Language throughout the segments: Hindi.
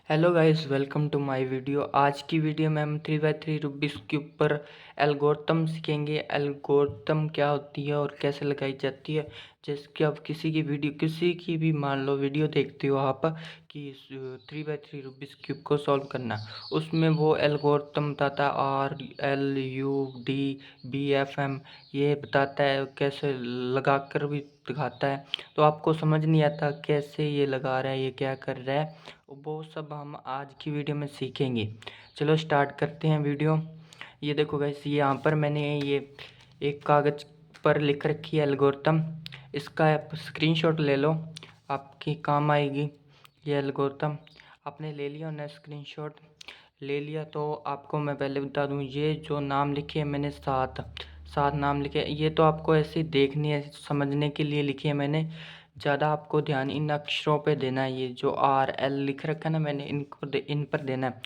Hello guys, welcome to my video. आज की वीडियो में हम 3x3 रूबिक्स के ऊपर एल्गोरिथम सीखेंगे। एल्गोरिथम क्या होती है और कैसे लगाई जाती है। जैसे कि आप किसी की भी मान लो वीडियो देखते हो आप कि 3x3 रूबिक्स क्यूब को सॉल्व करना, उसमें वो एल्गोरिथम बताता है RLUDBFM, ये बताता है, कैसे लगा कर भी दिखाता है। तो आपको समझ नहीं आता कैसे ये लगा रहा है, ये क्या कर रहा है, वो सब हम आज की वीडियो में सीखेंगे। चलो स्टार्ट करते हैं वीडियो। ये देखो गाइस, यहाँ पर मैंने ये एक कागज़ पर लिख रखी है एल्गोरिथम। इसका आप स्क्रीनशॉट ले लो, आपकी काम आएगी ये एल्गोरिथम। आपने ले लिया ना स्क्रीनशॉट? ले लिया तो आपको मैं पहले बता दूँ, ये जो नाम लिखे हैं मैंने सात सात नाम लिखे हैं। ये तो आपको ऐसे देखनी है, समझने के लिए लिखे हैं मैंने। ज़्यादा आपको ध्यान इन अक्षरों पे देना है। ये जो RL लिख रखा है ना मैंने, इन पर देना है।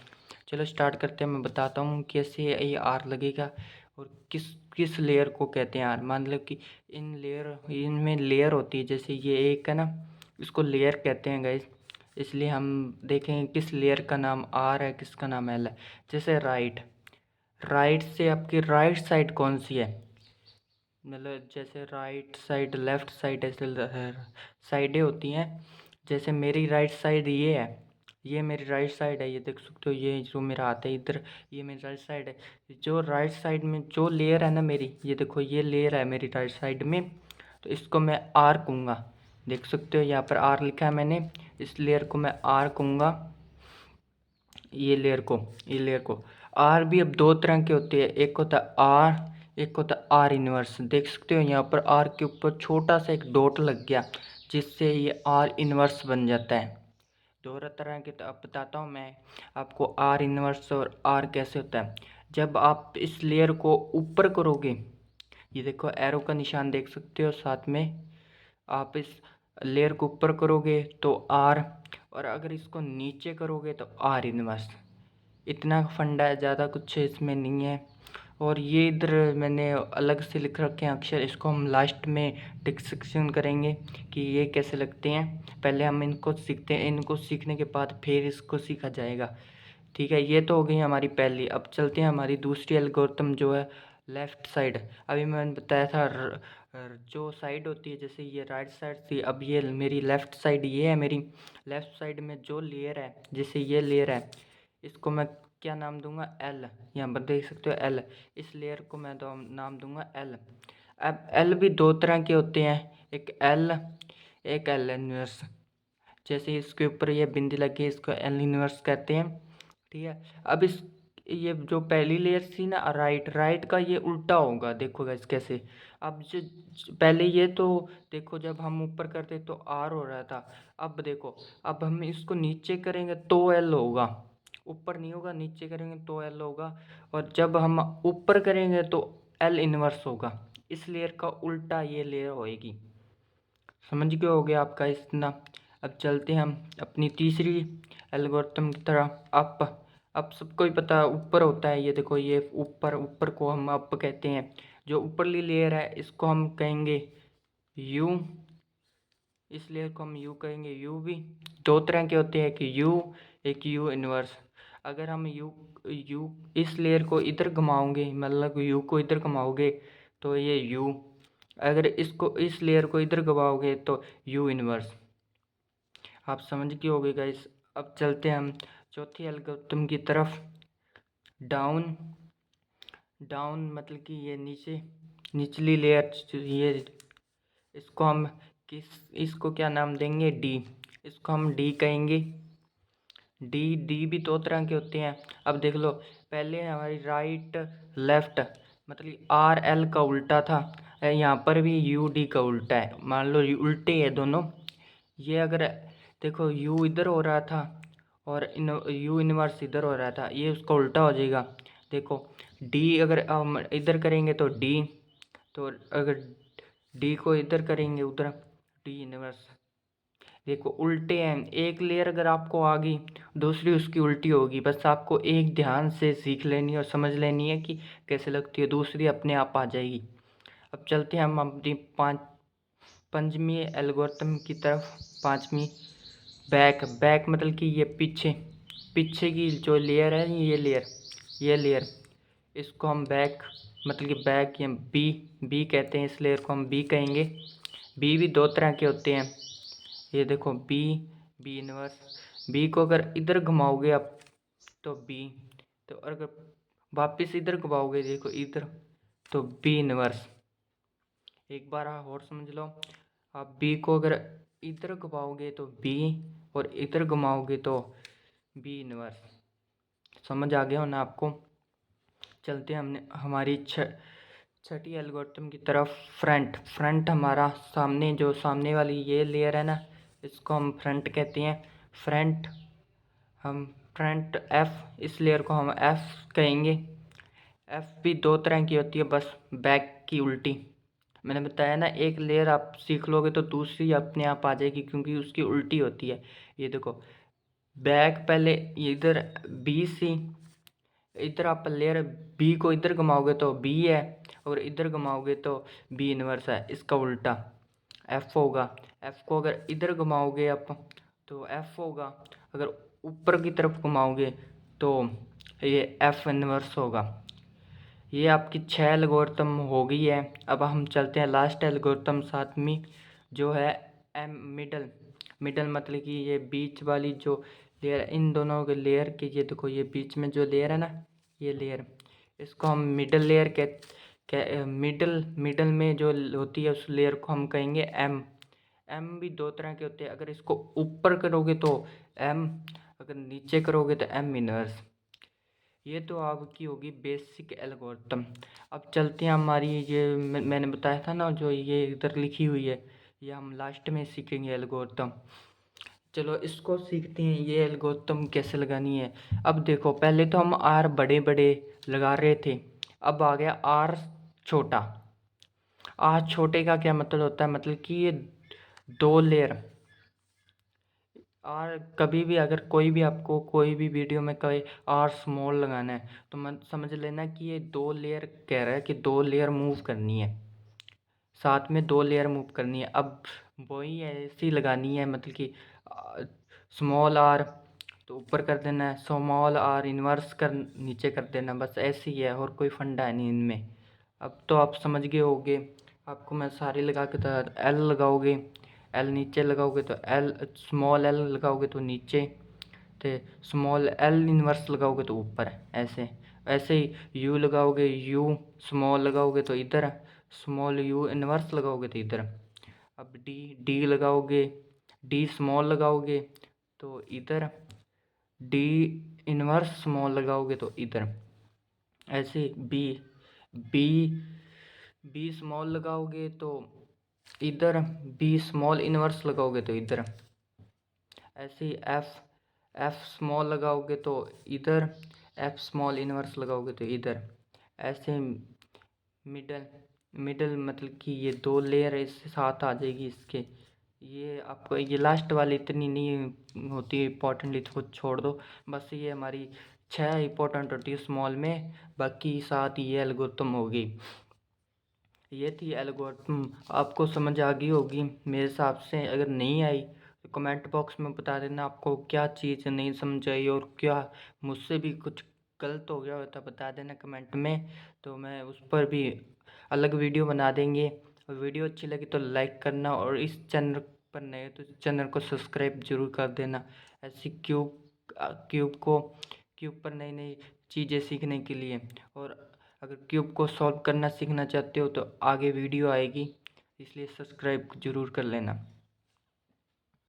चलो स्टार्ट करते हैं। मैं बताता हूँ कैसे ये R लगेगा और किस किस लेयर को कहते हैं R। मान लो कि इनमें लेयर होती है, जैसे ये एक है ना, इसको लेयर कहते हैं गाइस। इसलिए हम देखेंगे किस लेयर का नाम R है, किसका नाम L है। जैसे राइट, राइट से आपकी राइट साइड कौन सी है, मतलब जैसे राइट साइड, लेफ्ट साइड, ऐसे साइडें होती हैं। जैसे मेरी राइट साइड ये है, ये मेरी राइट साइड है, ये देख सकते हो। ये जो मेरा हाथ है इधर, ये मेरी राइट साइड है। जो राइट साइड में जो लेयर है ना मेरी, ये देखो ये लेयर है मेरी राइट साइड में, तो इसको मैं R कहूँगा। देख सकते हो यहाँ पर R लिखा है मैंने, इस लेयर को मैं R कहूँगा। ये लेयर को आर भी अब दो तरह के होते हैं, एक होता है आर, एक होता है आर इनवर्स। देख सकते हो यहाँ पर आर के ऊपर छोटा सा एक डॉट लग गया, जिससे ये आर इनवर्स बन जाता है। दो तरह के, तो अब बताता हूँ मैं आपको आर इनवर्स और आर कैसे होता है। जब आप इस लेयर को ऊपर करोगे, ये देखो एरो का निशान देख सकते हो साथ में, आप इस लेयर को ऊपर करोगे तो आर, और अगर इसको नीचे करोगे तो आर इनवर्स। इतना फंडा है, ज़्यादा कुछ इसमें नहीं है। और ये इधर मैंने अलग से लिख रखे हैं अक्षर, इसको हम लास्ट में डिस्कशन करेंगे कि ये कैसे लगते हैं। पहले हम इनको सीखते हैं, इनको सीखने के बाद फिर इसको सीखा जाएगा। ठीक है, ये तो हो गई हमारी पहली। अब चलते हैं हमारी दूसरी एल्गोरिथम जो है लेफ़्ट साइड। अभी मैंने बताया था जो साइड होती है, जैसे ये राइट साइड थी, अब ये मेरी लेफ़्ट साइड, ये है मेरी लेफ़्ट साइड में जो लेयर है, जैसे ये लेयर है, इसको मैं क्या नाम दूंगा? L। यहाँ पर देख सकते हो L, इस लेयर को मैं तो नाम दूंगा L। अब L भी दो तरह के होते हैं, एक L, एक L इनवर्स। जैसे इसके ऊपर ये बिंदी लगी है, इसको L इनवर्स कहते हैं। ठीक है, अब इस ये जो पहली लेयर थी ना राइट, राइट का ये उल्टा होगा। देखो गाइस कैसे, अब जो पहले ये तो देखो, जब हम ऊपर करते तो R हो रहा था। अब देखो, अब हम इसको नीचे करेंगे तो L होगा, ऊपर नहीं होगा, नीचे करेंगे तो L होगा। और जब हम ऊपर करेंगे तो L इनवर्स होगा। इस लेयर का उल्टा ये लेयर होएगी। समझ गए हो गया आपका इतना। अब चलते हैं हम अपनी तीसरी एल्गोरिथम की तरह। अप सबको ही पता है ऊपर होता है, ये देखो ये ऊपर, ऊपर को हम अप कहते हैं। जो ऊपरली लेयर है इसको हम कहेंगे यू, इस लेयर को हम यू कहेंगे। यू भी दो तरह के होते हैं, एक यू इनवर्स। अगर हम यू इस लेयर को इधर घुमाओगे, मतलब यू को इधर घुमाओगे तो ये यू, अगर इसको इस लेयर को इधर घुमाओगे तो यू इनवर्स। आप समझ गए होगे गाइस। अब चलते हैं हम चौथी एल्गोरिथम की तरफ। डाउन, डाउन मतलब कि ये नीचे, निचली लेयर, ये इसको हम इसको क्या नाम देंगे? डी। इसको हम डी कहेंगे। डी डी भी दो तरह के होते हैं। अब देख लो, पहले हमारी राइट लेफ्ट, मतलब आर एल का उल्टा था, यहाँ पर भी यू डी का उल्टा है। मान लो उल्टे है दोनों। ये अगर देखो यू इधर हो रहा था और यू इनवर्स इधर हो रहा था, ये उसका उल्टा हो जाएगा। देखो डी अगर हम इधर करेंगे तो डी, तो अगर डी को इधर करेंगे उधर, डी इनवर्स। देखो उल्टे हैं, एक लेयर अगर आपको आ गई, दूसरी उसकी उल्टी होगी। बस आपको एक ध्यान से सीख लेनी है और समझ लेनी है कि कैसे लगती है, दूसरी अपने आप आ जाएगी। अब चलते हैं हम अपनी पंचमी एल्गोरिथम की तरफ। पांचवी बैक, बैक मतलब कि ये पीछे, पीछे की जो लेयर है, ये लेयर इसको हम बैक मतलब कि बैक या बी कहते हैं। इस लेयर को हम बी कहेंगे। बी भी दो तरह के होते हैं। ये देखो बी इनवर्स। बी को अगर इधर घुमाओगे आप तो बी, तो अगर वापस इधर घुमाओगे देखो इधर, तो बी इनवर्स। एक बार आप और समझ लो, आप बी को अगर इधर घुमाओगे तो बी, और इधर घुमाओगे तो बी इनवर्स। समझ आ गया हो ना आपको। चलते हैं हमने हमारी छठी एल्गोरिथम की तरफ। फ्रंट हमारा सामने, जो सामने वाली ये लेयर है ना, इसको हम फ्रंट कहते हैं। फ्रंट हम फ्रंट एफ, इस लेयर को हम एफ कहेंगे। एफ भी दो तरह की होती है, बस बैक की उल्टी। मैंने बताया ना, एक लेयर आप सीख लोगे तो दूसरी अपने आप आ जाएगी, क्योंकि उसकी उल्टी होती है। ये देखो, बैक पहले इधर बी सी, इधर आप लेयर बी को इधर घुमाओगे तो बी है, और इधर घुमाओगे तो बी इनवर्स है। इसका उल्टा एफ होगा। एफ को अगर इधर घुमाओगे आप तो एफ होगा, अगर ऊपर की तरफ घुमाओगे तो ये एफ इनवर्स होगा। ये आपकी 6 एल्गोरिथम हो गई है। अब हम चलते हैं लास्ट एल्गोरिथम, सातवीं, जो है एम मिडल। मिडल मतलब कि ये बीच वाली जो लेयर, इन दोनों के लेयर की, ये देखो ये बीच में जो लेयर है ना, ये लेयर, इसको हम मिडल लेयर मिडल में जो होती है उस लेयर को हम कहेंगे एम। एम भी दो तरह के होते हैं, अगर इसको ऊपर करोगे तो एम, अगर नीचे करोगे तो एम इनवर्स। ये तो आपकी होगी बेसिक एल्गोरिथम। अब चलते हैं हमारी, ये मैंने बताया था ना, जो ये इधर लिखी हुई है, ये हम लास्ट में सीखेंगे एल्गोरिथम। चलो इसको सीखते हैं, ये एल्गोरिथम कैसे लगानी है। अब देखो, पहले तो हम आर बड़े बड़े लगा रहे थे, अब आ गया आर छोटा। आर छोटे का क्या मतलब होता है, मतलब कि ये दो लेयर। और कभी भी अगर कोई भी आपको कोई भी वीडियो में कहे आर स्मॉल लगाना है, तो मत समझ लेना कि ये दो लेयर कह रहा है, कि दो लेयर मूव करनी है, साथ में दो लेयर मूव करनी है। अब वही ऐसी लगानी है, मतलब कि स्मॉल आर तो ऊपर कर देना है, स्मॉल आर इन्वर्स कर नीचे कर देना, बस ऐसे ही है, और कोई फंडा है नहीं इनमें। अब तो आप समझ गए होगे। आपको मैं सारे लगा के बता, एल लगाओगे, एल नीचे लगाओगे तो एल, स्मॉल एल लगाओगे तो नीचे, तो स्मॉल एल इन्वर्स लगाओगे तो ऊपर, ऐसे। ऐसे ही यू लगाओगे, यू स्मॉल लगाओगे तो इधर, स्मॉल यू इन्वर्स लगाओगे तो इधर। अब डी लगाओगे, डी स्मॉल लगाओगे तो इधर, डी इन्वर्स स्मॉल लगाओगे तो इधर। ऐसे बी बी बी स्मॉल लगाओगे तो इधर, बी स्मॉल इन्वर्स लगाओगे तो इधर। ऐसे ही एफ स्मॉल लगाओगे तो इधर, एफ स्मॉल इन्वर्स लगाओगे तो इधर। ऐसे मिडल मिडल मतलब कि ये दो लेयर इसके साथ आ जाएगी इसके। ये आपको ये लास्ट वाली इतनी नहीं होती इम्पोर्टेंट, इसको छोड़ दो। बस ये हमारी 6 इंपॉर्टेंट होती है स्मॉल में, बाकी 7 ये एल्गोरिथम होगी। ये थी एल्गोरिथम, आपको समझ आ गई होगी मेरे हिसाब से। अगर नहीं आई तो कमेंट बॉक्स में बता देना आपको क्या चीज़ नहीं समझ आई, और क्या मुझसे भी कुछ गलत हो गया होता बता देना कमेंट में, तो मैं उस पर भी अलग वीडियो बना देंगे। और वीडियो अच्छी लगी तो लाइक करना, और इस चैनल पर नए तो चैनल को सब्सक्राइब जरूर कर देना। ऐसी क्यूब पर नई नई चीज़ें सीखने के लिए। और अगर क्यूब को सॉल्व करना सीखना चाहते हो तो आगे वीडियो आएगी, इसलिए सब्सक्राइब ज़रूर कर लेना।